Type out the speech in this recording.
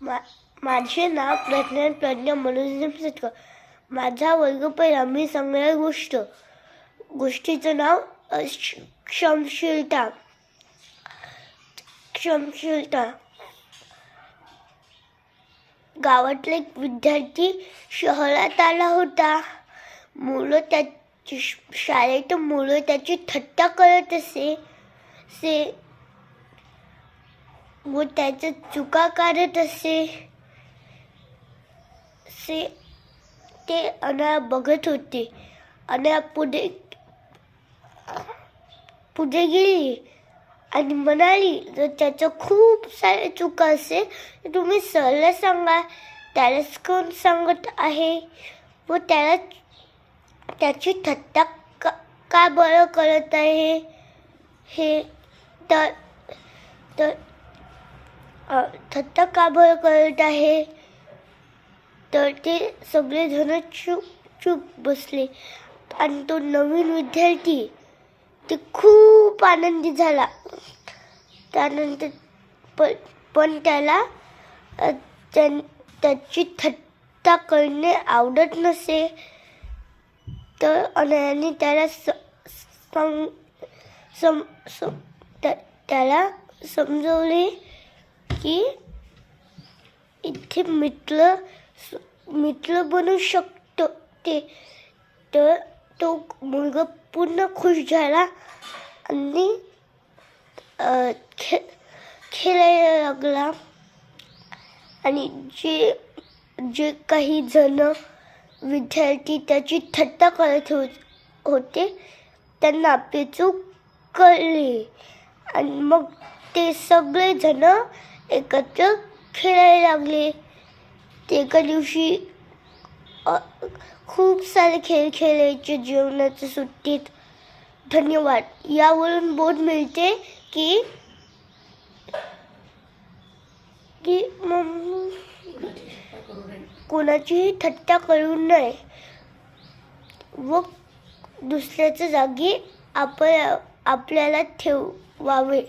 माझे नाव प्रज्ञा मनोरंजन सटकर. माझा वर्ग पहिला. मी सांगणार गोष्टीचं नाव क्षमशीलता. गावातला एक विद्यार्थी शहरात आला होता. शाळेत मुलं त्याची थट्टा करत असे व त्याच्या चुका काढत असे. ते अनाया बघत होते. अनाया पुढे गेली आणि म्हणाली, जर त्याच्या खूप साऱ्या चुका असेल तर तुम्ही सरला सांगा. त्यालाच कोण सांगत आहे व त्याला त्याची थट्टा का बरं करत आहे हे थट्टा का बरं करत आहे. तर ते सगळेजण चूप बसले आणि तो नवीन विद्यार्थी ते खूप आनंदी झाला. त्यानंतर पण त्याला त्याची थट्टा करणे आवडत नसे. तर अनयाने त्याला त्याला समजवले की इथे मित्र बनू शकतो ते. तर तो मुलगा पूर्ण खुश झाला आणि खेळायला लागला. आणि जे काही जण विद्यार्थी त्याची थट्टा करत होते त्यांना आपली चूक कळली आणि मग ते सगळे जण एकत्र खेळायला लागले. ते एका दिवशी खूप सारे खेळ खेळायचे जीवनाच्या सुट्टीत. धन्यवाद. यावरून बोध मिळते की कोणाचीही थट्टा करू नये व दुसऱ्याच्या जागी आपल्याला ठेवावे.